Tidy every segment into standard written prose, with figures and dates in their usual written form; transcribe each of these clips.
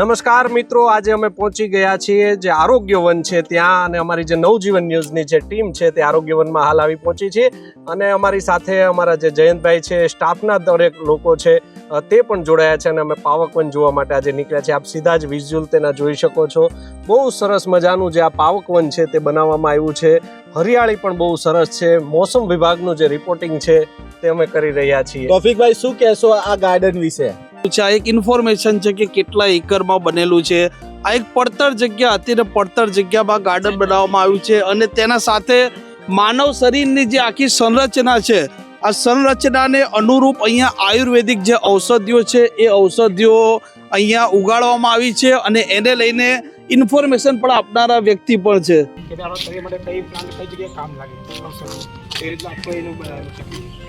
નમસ્કાર મિત્રો, આજે અમે પહોંચી ગયા છીએ જે આરોગ્ય વન છે ત્યાં, અને અમારી જે નવજીવન ન્યૂઝની જે ટીમ છે તે આરોગ્ય વનમાં હાલ આવી પહોંચી છે. અને અમારી સાથે અમારા જે જયંતભાઈ છે, સ્ટાફના દરેક લોકો છે તે પણ જોડાયા છે, અને અમે પાવક વન જોવા માટે આજે નીકળ્યા છે. આપ સીધા જ વિઝ્યુઅલ તેના જોઈ શકો છો. બહુ સરસ મજાનું જે આ પાવક વન છે તે બનાવવામાં આવ્યું છે. હરિયાળી પણ બહુ સરસ છે. મોસમ વિભાગનું જે રિપોર્ટિંગ છે તે અમે કરી રહ્યા છીએ. તોફિકભાઈ, શું કહેશો આ ગાર્ડન વિશે? આ એક ઇન્ફોર્મેશન છે કે કેટલા એકરમાં બનેલું છે. આ એક પડતર જગ્યા હતી ને પડતર જગ્યામાં ગાર્ડન બનાવવામાં આવ્યું છે, અને તેના સાથે માનવ શરીરની જે આખી સંરચના છે, આ સંરચનાને અનુરૂપ અહીંયા આયુર્વેદિક જે ઔષધિઓ છે એ ઔષધિઓ અહીંયા ઉગાડવામાં આવી છે, અને એને લઈને ઇન્ફોર્મેશન પણ આપનારા વ્યક્તિ પણ છે.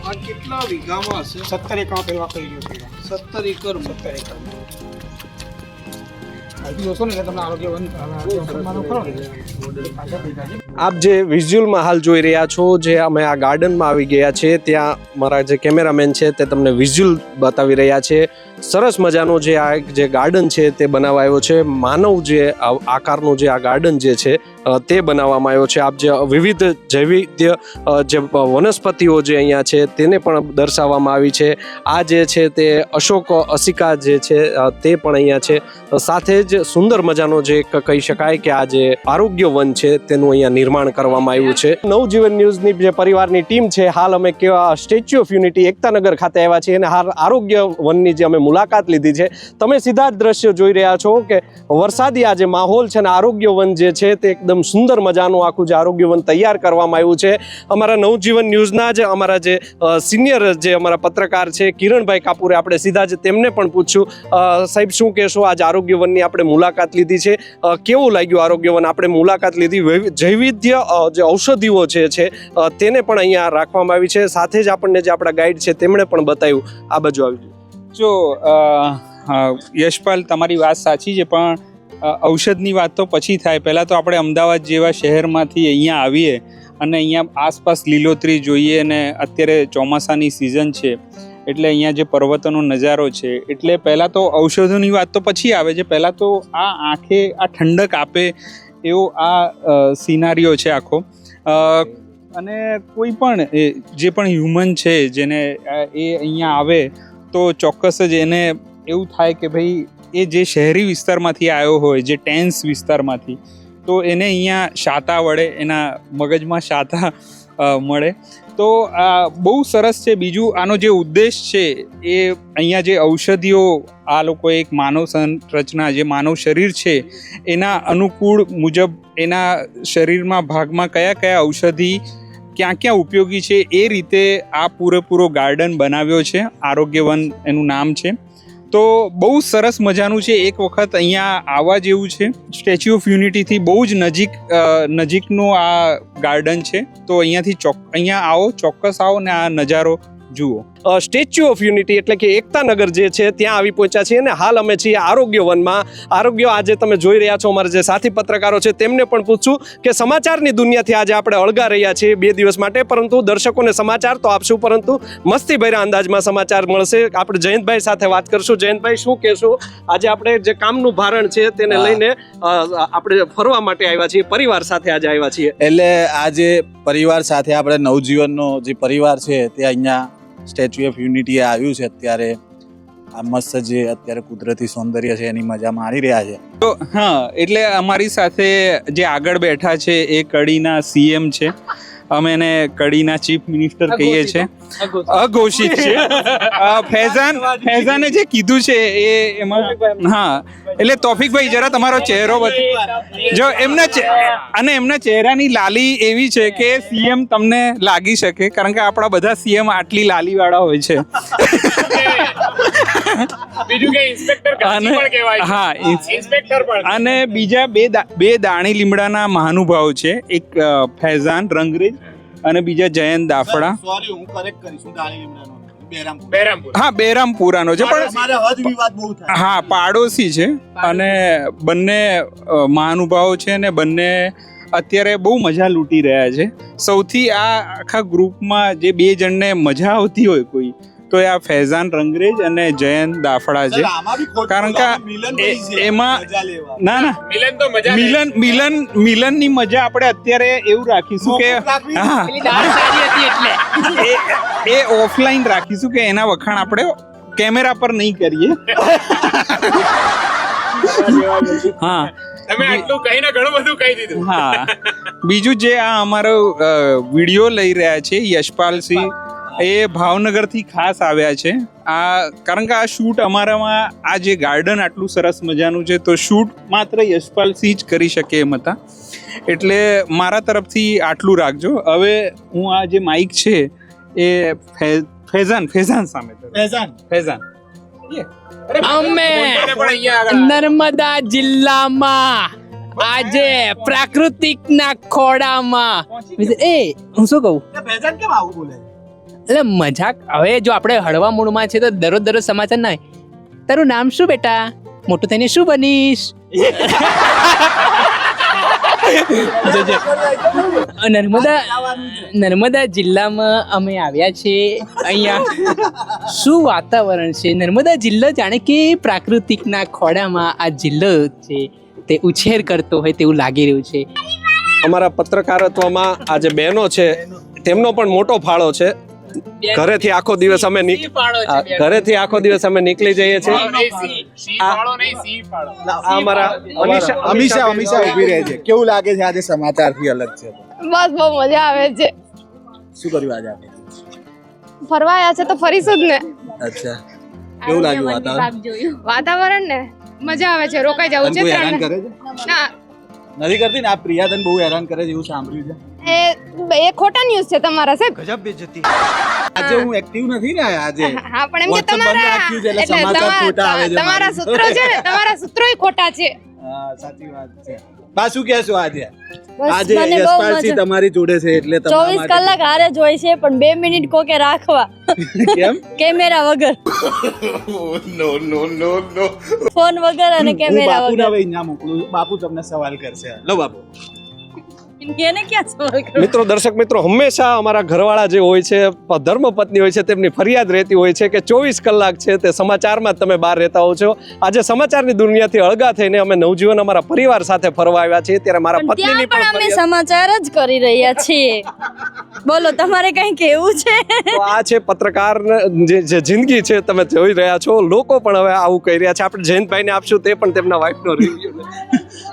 આ કેટલા વીઘામાં હશે? 17 એકર પહેલા કરી રહ્યો છે. 17 એકર. આપ જે વિઝ્યુઅલમાં હાલ જોઈ રહ્યા છો, જે અમે આ ગાર્ડનમાં આવી ગયા છે, ત્યાં મારા જે કેમેરામેન છે તે તમને વિઝ્યુઅલ બતાવી રહ્યા છે. સરસ મજાનો જે આ જે ગાર્ડન છે તે બનાવાયો છે. માનવ જે આકારનું જે આ ગાર્ડન જે છે તે બનાવવામાં આવ્યો છે. આપ જે વિવિધ જૈવિક જે વનસ્પતિઓ જે અહીંયા છે તેને પણ દર્શાવવામાં આવી છે. આ જે છે તે અશોક અસિકા જે છે તે પણ અહીંયા છે. સાથે જ સુંદર મજાનો જે કહી શકાય કે આ જે આરોગ્ય વન છે તેનું અહીંયા નિર્માણ કરવામાં આવ્યું છે. નવજીવન ન્યૂઝની જે પરિવારની ટીમ છે, હાલ અમે કેવા સ્ટેચ્યુ ઓફ યુનિટી એકતાનગર ખાતે આવ્યા છીએ, અને હાલ આરોગ્ય વનની જે અમે મુલાકાત લીધી છે. તમે સીધા જ દ્રશ્યો જોઈ રહ્યા છો કે વરસાદી આ જે માહોલ છે, ને આરોગ્ય વન જે છે તે એકદમ સુંદર મજાનું આખું જે આરોગ્ય વન તૈયાર કરવામાં આવ્યું છે. અમારા નવજીવન ન્યૂઝના જ અમારા જે સિનિયર જે અમારા પત્રકાર છે કિરણભાઈ કાપુરે, આપણે સીધા જ તેમને પણ પૂછ્યું, સાહેબ શું કહેશો, આજે આરોગ્ય વનની આપણે મુલાકાત લીધી છે, કેવું લાગ્યું આરોગ્ય વન? આપણે મુલાકાત લીધી, જૈવિધ્ય જે ઔષધિઓ છે તેને પણ અહીંયા રાખવામાં આવી છે. સાથે જ આપણને જે આપણા ગાઈડ છે તેમણે પણ બતાવ્યું. આ બાજુ આવી જો યશપાલ, તમારી વાત સાચી છે, પણ ઔષધની વાત તો પછી થાય. પહેલાં તો આપણે અમદાવાદ જેવા શહેરમાંથી અહીંયા આવીએ અને અહીંયા આસપાસ લીલોતરી જોઈએ, અને અત્યારે ચોમાસાની સિઝન છે એટલે અહીંયા જે પર્વતોનો નજારો છે, એટલે પહેલાં તો ઔષધોની વાત તો પછી આવે છે. પહેલાં તો આ આંખે આ ઠંડક આપે એવો આ સિનારીઓ છે આખો. અને કોઈ પણ જે પણ હ્યુમન છે જેને એ અહીંયા આવે તો ચોક્કસ જ એને એવું થાય કે ભાઈ એ જે શહેરી વિસ્તારમાંથી આવ્યો હોય, જે ટેન્સ વિસ્તારમાંથી, તો એને અહીંયા શાતા વડે એના મગજમાં શાતા મળે. તો આ બહુ સરસ છે. બીજું આનો જે ઉદ્દેશ છે એ અહીંયા જે ઔષધિઓ આ લોકો એક માનવ સંરચના, જે માનવ શરીર છે એના અનુકૂળ મુજબ એના શરીરમાં ભાગમાં કયા કયા ઔષધિ ક્યાં ક્યાં ઉપયોગી છે એ રીતે આ પૂરેપૂરો ગાર્ડન બનાવ્યો છે. આરોગ્ય વન એનું નામ છે. તો બહુ સરસ મજાનું છે. એક વખત અહીંયા આવવા જેવું છે. સ્ટેચ્યુ ઓફ યુનિટીથી બહુ જ નજીકનું આ ગાર્ડન છે. તો અહીંયા આવો, ચોક્કસ આવો ને આ નજારો જુઓ. સ્ટેચ્યુ ઓફ યુનિટી એટલે કે એકતાનગર જે છે ત્યાં આવી પહોંચ્યા છીએ, અને હાલ અમે છીએ આરોગ્ય વનમાં. આજે તમે જોઈ રહ્યા છો, અમારા જે સાથી પત્રકારો છે તેમને પણ પૂછશું કે સમાચારની દુનિયાથી આજે આપણે અળગા રહ્યા છીએ 2 દિવસ માટે, પરંતુ દર્શકોને સમાચાર તો આપશું, પરંતુ મસ્તીભર્યા અંદાજમાં સમાચાર મળશે. આપણે જયંતભાઈ સાથે વાત કરશું. જયંતભાઈ, શું કહેશો, આજે આપણે જે કામનું ભારણ છે તેને લઈને આપણે ફરવા માટે આવ્યા છીએ, પરિવાર સાથે આજે આવ્યા છીએ? એટલે આજે પરિવાર સાથે આપણે નવજીવનનો જે પરિવાર છે તે અહીંયા સ્ટેચ્યુ ઓફ યુનિટી આવ્યું છે. અત્યારે આ મસ્ત જે અત્યારે કુદરતી સૌંદર્ય છે એની મજા માણી રહ્યા છે. તો હા, એટલે અમારી સાથે જે આગળ બેઠા છે એ કડીના સીએમ છે. અમે એને કડીના ચીફ મિનિસ્ટર કહીએ છીએ. અઘોષિત છે. ફૈઝાને જે કીધું છે એ એમાં હા, એટલે તોફિકભાઈ જરા તમારો ચહેરો જો એમના ચહેરાની લાલી એવી છે કે સીએમ તમને લાગી શકે, કારણ કે આપણા બધા સીએમ આટલી લાલી વાળા હોય છે. અને બીજા બે દાણી લીમડાના મહાનુભાવ છે. એક ફૈઝાન રંગરેજ અને બીજા જયંત દાફડા. બેરામપુરાનો છે, પણ હા પાડોશી છે. અને બંને મહાનુભાવો છે, અને બંને અત્યારે બહુ મજા લૂંટી રહ્યા છે. સૌથી આ આખા ગ્રુપમાં જે 2 જણને મજા આવતી હોય કોઈ, તો એ આ ફૈઝાન રંગરેજ અને જયંત દાફડા છે. કારણ કે એમાં ના મિલનની મજા આપણે અત્યારે એવું રાખીશું કે એ ઓફલાઈન રાખીશું કે એના વખાણ આપણે કેમેરા પર નહીં કરીએ. હા તમે આટલું કહીને ઘણું બધું કહી દીધું. હા, બીજું જે આ અમારો વિડીયો લઈ રહ્યા છે યશપાલસિંહ, એ ભાવનગરથી ખાસ આવ્યા છે. આ કારણ કે આ શૂટ અમારામાં આ જે ગાર્ડન આટલું સરસ મજાનું છે તો શૂટ માત્ર યશપાલસિંહ જ કરી શકે એમ હતા. એટલે મારા તરફથી આટલું રાખજો. હવે હું આ જે માઇક છે એ ફૈઝાન સામે ફૈઝાન અમે નર્મદા જિલ્લામાં આજે પ્રાકૃતિકના ખોળામાં હું શું કહું એટલે મજાક. હવે જો આપણે હળવા મૂડમાં છે તો દરરોજ સમાચાર ના હોય. તારું નામ શું બેટા? મોટું થઈને શું બનીશ? નર્મદા જિલ્લામાં અમે આવ્યા છીએ. અહીંયા શું વાતાવરણ છે! નર્મદા જિલ્લો જાણે કે પ્રાકૃતિકના ખોળામાં આ જિલ્લો છે તે ઉછેર કરતો હોય તેવું લાગી રહ્યું છે. અમારા પત્રકારત્વમાં આ જે બહેનો છે તેમનો પણ મોટો ફાળો છે. ઘરેથી આખો દિવસ અમે નીકળી જઈએ છીએ. અમીષા ઊભી રહે છે. કેવું લાગે છે આજે સમાચારથી અલગ છે? બસ બહુ મજા આવે છે. શું કર્યું આજે આપણે? ફરવા આવ્યા છે તો ફરીશું જ ને. અચ્છા, કેવું લાગ્યું વાતાવરણ ને મજા આવે છે. રોકાઈ જવું છે. હેરાન કરે છે? ના નથી કરતી ને. આ પ્રિયાદન બહુ હેરાન કરે છે એવું સાંભળ્યું છે. એ ખોટા ન્યૂઝ છે તમારા સાહેબ. આજે હું એક્ટિવ નથી ને આજે. હા પણ એમ કે WhatsApp બંધ રાખ્યું છે એટલે સમાચાર ખોટા આવે છે. તમારા સૂત્રો છે ને, તમારા સૂત્રોય ખોટા છે. હા, સાચી વાત છે. બા શું કહેશો આજે? બસ આજે મને બહુ યશપાલસિંહ તમારી જોડે છે એટલે 24 કલાક હારે જ હોય છે પણ 2 મિનિટ કોકે રાખવા. કેમ? કેમેરા વગર. ફોન વગર અને કેમેરા બાપુ વગર. હવે અહીંયા મોકલું. બાપુ તમને સવાલ કરશે. લો બાપુ. એને ક્યાં સવાલ કરો? દર્શક મિત્રો, હંમેશા અમારા ઘરવાળા જે હોય છે, ધર્મપત્ની હોય છે, તેમની ફરિયાદ રહેતી હોય છે કે 24 કલાક છે તે સમાચારમાં જ તમે બહાર રહેતા હો છો. આજે સમાચારની દુનિયાથી અળગા થઈને અમે નવજીવન અમારા પરિવાર સાથે ફરવા આવ્યા છીએ. ત્યારે મારા પણ પત્નીની ત્યાં પણ અમે ફરિયાદ- સમાચાર જ કરી રહ્યા છીએ. બોલો તમારે કઈ કેવું છે? તો આ છે પત્રકાર જે જિંદગી છે તમે જોઈ રહ્યા છો. લોકો પણ હવે આવું કહી રહ્યા છે. આપણે જયંતભાઈને આપશું તે પણ તેમના વાઈફનો રિવ્યુ.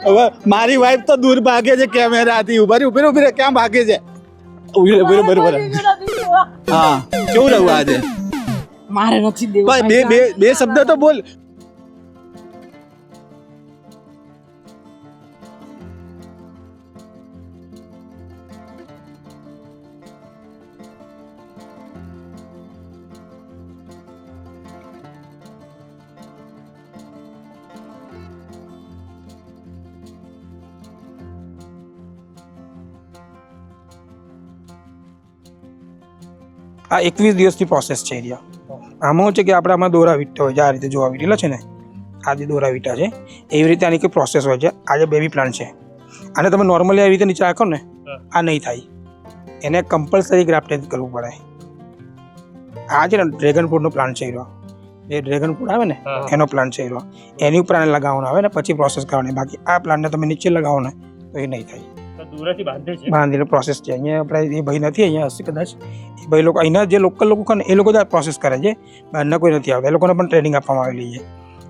હવે મારી વાઈફ તો દૂર ભાગે છે કેમેરાથી. ઉભી રહે. ક્યાં ભાગે છે? ઉભી રહે. હા, કેવું રહ્યું આજે? મારે નથી દેવું. ભાઈ બે શબ્દ તો બોલ. આ 21 દિવસની પ્રોસેસ છે એરિયા. આમાં શું છે કે આપણે આમાં દોરા વીંટા હોય છે. આ રીતે જોવા વીંટેલા છે ને, આ જે દોરા વીંટા છે એવી રીતે આની કોઈ પ્રોસેસ હોય છે. આ જે બેબી પ્લાન્ટ છે આને તમે નોર્મલી આવી રીતે નીચે રાખો ને, આ નહીં થાય. એને કમ્પલસરી ગ્રાફ્ટેડ કરવું પડે. આ છે ને ડ્રેગન ફ્રૂટનો પ્લાન્ટ છે એનો. જે ડ્રેગન ફ્રૂટ આવે ને એનો પ્લાન્ટ છે એનો. એની ઉપર આને લગાવવાનો આવે ને પછી પ્રોસેસ કરવાની. બાકી આ પ્લાન્ટને તમે નીચે લગાવો ને તો એ નહીં થાય. બાંધેલો પ્રોસેસ છે. અહીંયા આપણે એ ભાઈ નથી, અહીંયા હશે કદાચ. એ ભાઈ લોકો અહીંના જે લોકલ લોકો છે ને એ લોકો જ આ પ્રોસેસ કરે છે. બહારના કોઈ નથી આવતા. એ લોકોને પણ ટ્રેનિંગ આપવામાં આવેલી છે.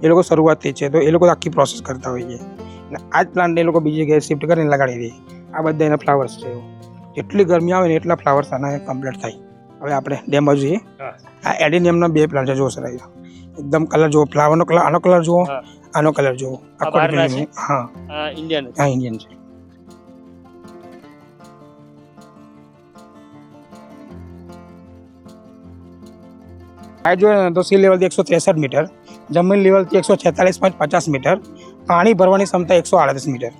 એ લોકો શરૂઆતથી છે તો એ લોકો આખી પ્રોસેસ કરતા હોય છે. અને આ જ પ્લાન્ટને એ લોકો બીજી જગ્યાએ શિફ્ટ કરીને લગાડી દે. આ બધા એના ફ્લાવર્સ છે. જેટલી ગરમી આવે ને એટલા ફ્લાવર્સ આના કમ્પ્લીટ થાય. હવે આપણે ડેમો જોઈએ. આ એડિનિયમના 2 પ્લાન્ટ છે. જો સર એકદમ કલર જુઓ. ફ્લાવરનો કલર, આનો કલર જુઓ, આનો કલર જુઓ. હા, ઇન્ડિયન છે. હાઈટ જોઈએ ને તો સી લેવલથી 163 મીટર, જમીન લેવલથી 146.50 મીટર, પાણી ભરવાની ક્ષમતા 138 મીટર.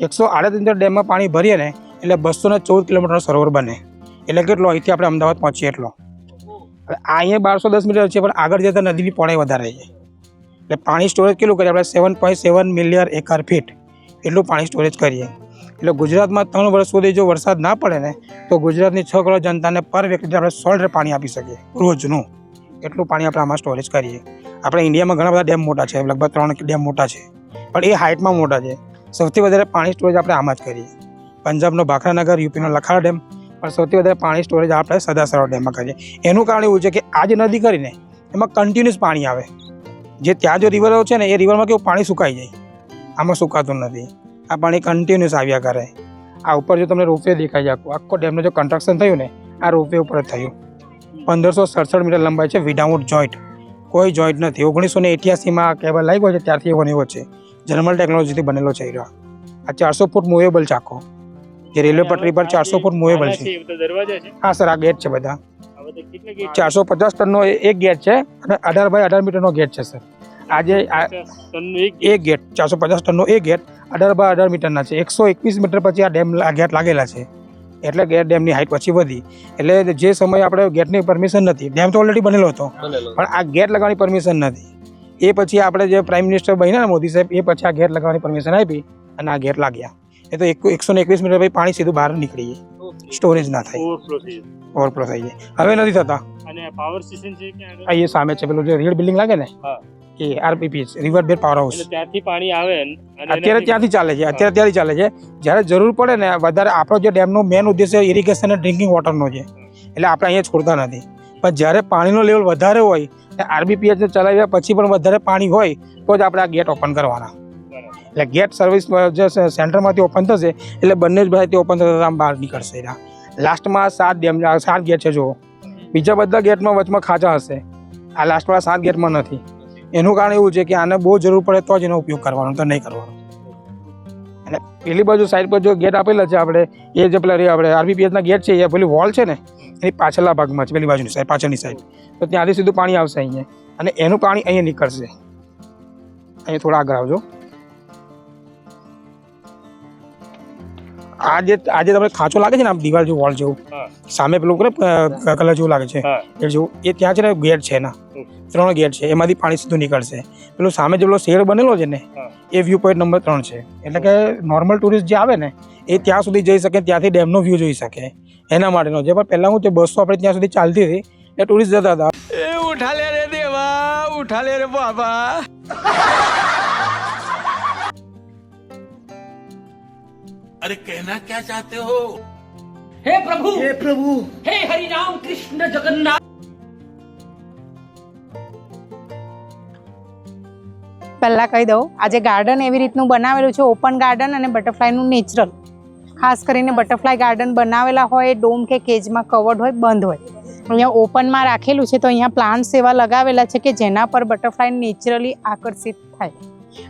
138 મીટર ડેમમાં પાણી ભરીએ ને એટલે 214 કિલોમીટરનો સરોવર બને. એટલે કેટલો અહીંથી આપણે અમદાવાદ પહોંચીએ એટલો. હવે આ અહીંયા 1210 મીટર છે પણ આગળ જતાં નદીની પહોળાઈ વધારે છે. એટલે પાણી સ્ટોરેજ કેટલું કરીએ આપણે? 7.7 મિલિયન એકર ફીટ એટલું પાણી સ્ટોરેજ કરીએ. એટલે ગુજરાતમાં 3 વર્ષ સુધી જો વરસાદ ના પડે ને તો ગુજરાતની 6 કરોડ જનતાને પર વ્યક્તિ આપણે 100 લીટર પાણી આપી શકીએ રોજનું. એટલું પાણી આપણે આમાં સ્ટોરેજ કરીએ. આપણે ઇન્ડિયામાં ઘણા બધા ડેમ મોટા છે, લગભગ 3 ડેમ મોટા છે, પણ એ હાઇટમાં મોટા છે. સૌથી વધારે પાણી સ્ટોરેજ આપણે આમાં જ કરીએ. પંજાબનો ભાખરાનગર, યુપીનો લખાડા ડેમ, પણ સૌથી વધારે પાણી સ્ટોરેજ આપણે સરદાર સરોવર ડેમમાં કરીએ. એનું કારણ એવું છે કે આ જે નદી કરીને એમાં કન્ટિન્યુઅસ પાણી આવે. જે ત્યાં જો રિવરો છે ને એ રિવરમાં કેવું પાણી સુકાઈ જાય, આમાં સુકાતું નથી. આ પાણી કન્ટિન્યુઅસ આવ્યા કરે. આ ઉપર જો તમને રોપવે દેખાઈ જાય, આખો ડેમનું જો કન્સ્ટ્રક્શન થયું ને આ રોપવે ઉપર જ થયું. 1567 મીટર લંબાઈ છે, વિધાઉટ જોઈન્ટ, કોઈ જોઈન્ટ નથી. 1988માં કેબલ લાગ્યો છે ત્યારથી એવો એવો છે, જર્મન ટેકનોલોજીથી બનેલો છે. આ 400 ફૂટ મૂવેબલ છે આખો, જે રેલવે પટરી પર 400 ફૂટ મૂવેબલ છે. હા સર, આ ગેટ છે બધા. 450 ટનનો એક ગેટ છે અને 18 બાય 18 મીટરનો ગેટ છે સર. આજે એક ગેટ 450 ટનનો એક ગેટ 18 બાય 18 મીટરના છે. 121 મીટર પછી આ ડેમ ગેટ લાગેલા છે, એટલે ગેટ ડેમની હાઇટ પછી વધી. એટલે જે સમયે આપણે ગેટની પરમિશન નથી, ડેમ તો ઓલરેડી બનેલો હતો, પણ આ ગેટ લગાવવાની પરમિશન નથી. એ પછી આપણે જે પ્રાઇમ મિનિસ્ટર બન્યા ને મોદી સાહેબ, એ પછી આ ગેટ લગાવવાની પરમિશન આપી અને આ ગેટ લાગ્યા. એ તો 121 મીટર પછી પાણી સીધું બહાર નીકળી જાય, સ્ટોરેજ ના થાય, ઓવરફ્લો થઈ જાય. હવે નથી થતા. અને પાવર સ્ટેશન છે કે એ સામે છે પેલું જે રેડ બિલ્ડિંગ લાગે ને, એ આરપીપી રિવર બેડ પાવર હાઉસ, ત્યાંથી પાણી આવે અત્યારે ત્યાંથી ચાલે છે. અત્યારે ત્યાંથી ચાલે છે. જ્યારે જરૂર પડે ને વધારે, આપણો જે ડેમનો મેન ઉદ્દેશ્ય ઇરિગેશન અને ડ્રિંકિંગ વોટરનો છે, એટલે આપણે અહીંયા છોડતા નથી. પણ જ્યારે પાણીનો લેવલ વધારે હોય, આરબીપીએચ ચલાવ્યા પછી પણ વધારે પાણી હોય તો જ આપણે આ ગેટ ઓપન કરવાના. એટલે ગેટ સર્વિસ જે સેન્ટરમાંથી ઓપન થશે એટલે બંને જ ભાઈથી ઓપન થતા આમ બહાર નીકળશે. લાસ્ટમાં 7 ગેટ છે. જો બીજા બધા ગેટમાં વચમાં ખાંચા હશે, આ લાસ્ટવાળા 7 ગેટમાં નથી. એનું કારણ એવું છે કે આને બહુ જરૂર પડે તો જ એનો ઉપયોગ કરવાનો, તો નહીં કરવાનો. અને પેલી બાજુ સાઈડ પર જો ગેટ આપેલા છે આપણે, એ જે પેલા આપણે આરબીપીએચના ગેટ છે, એ પેલી વોલ છે ને એની પાછળના ભાગમાં છે, પેલી બાજુની સાઈડ, પાછળની સાઈડ. તો ત્યાંથી સીધું પાણી આવશે અહીંયા, અને એનું પાણી અહીંયા નીકળશે. અહીંયા થોડા આગળ આવજો. આજે તમને ખાંચો લાગે છે ને આમ દિવાલ જેવું, વોલ જેવું, સામે પેલું કલર જેવું લાગે છે એ જેવું, એ ત્યાં છે ને ગેટ છે એના 3 ગેટ છે, એમાંથી પાણી સીધું નીકળશે. પેલું સામે જે પેલો શેડ બનેલો છે ને એ વ્યૂ પોઈન્ટ નંબર 3 છે. એટલે કે નોર્મલ ટુરિસ્ટ જે આવે ને એ ત્યાં સુધી જઈ શકે, ત્યાંથી ડેમનો વ્યૂ જોઈ શકે, એના માટેનો છે. પણ પહેલાં હું તે બસો આપણે ત્યાં સુધી ચાલતી હતી એ ટુરિસ્ટ જતા હતા. એ ઉઠા લે રે દેવા, ઉઠા લે રે બાબા. अरे कहना क्या चाहते हो? हे प्रभु, हे प्रभु, हे हरि राम कृष्ण जगन्नाथ. પહેલા કહી દઉં, આજે ગાર્ડન એવી રીતનું બનાવેલું છે, ઓપન ગાર્ડન અને બટરફ્લાયનું નેચરલ. ખાસ કરીને બટરફ્લાય ગાર્ડન બનાવેલા હોય, ડોમ કે કેજમાં કવર્ડ હોય, બંધ હોય. અહીંયા ઓપનમાં રાખેલું છે, તો અહીંયા પ્લાન્ટ્સ એવા લગાવેલા છે કે જેના પર બટરફ્લાય નેચરલી આકર્ષિત થાય.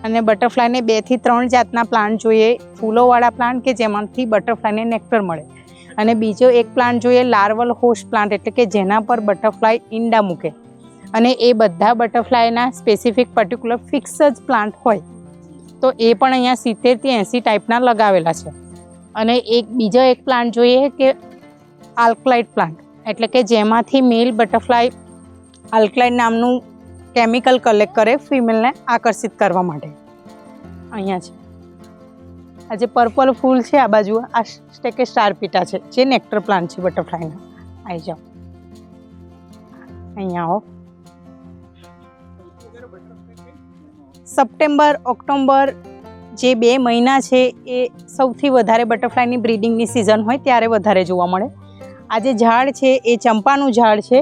અને બટરફ્લાયને 2 થી 3 જાતના પ્લાન્ટ જોઈએ. ફૂલોવાળા પ્લાન્ટ કે જેમાંથી બટરફ્લાયને નેક્ટર મળે, અને બીજો એક પ્લાન્ટ જોઈએ લાર્વલ હોસ્ટ પ્લાન્ટ, એટલે કે જેના પર બટરફ્લાય ઈંડા મૂકે. અને એ બધા બટરફ્લાયના સ્પેસિફિક પર્ટિક્યુલર ફિક્સ જ પ્લાન્ટ હોય, તો એ પણ અહીંયા 70 થી 80 ટાઈપના લગાવેલા છે. અને બીજો એક પ્લાન્ટ જોઈએ કે આલ્કલાઇડ પ્લાન્ટ, એટલે કે જેમાંથી મેલ બટરફ્લાય આલ્કલાઇડ નામનું કેમિકલ કલેક્ટ કરે ફિમેલને આકર્ષિત કરવા માટે. અહીંયા છે આ જે પર્પલ ફૂલ છે, આ બાજુ આ સ્ટેકે સ્ટાર પીટા છે, જે નેક્ટર પ્લાન્ટ છે બટરફ્લાયના. આવી જાઓ, અહીંયા આવો. સપ્ટેમ્બર, ઓક્ટોબર જે 2 મહિના છે એ સૌથી વધારે બટરફ્લાયની બ્રીડિંગની સિઝન હોય ત્યારે વધારે જોવા મળે. આ જે ઝાડ છે એ ચંપાનું ઝાડ છે.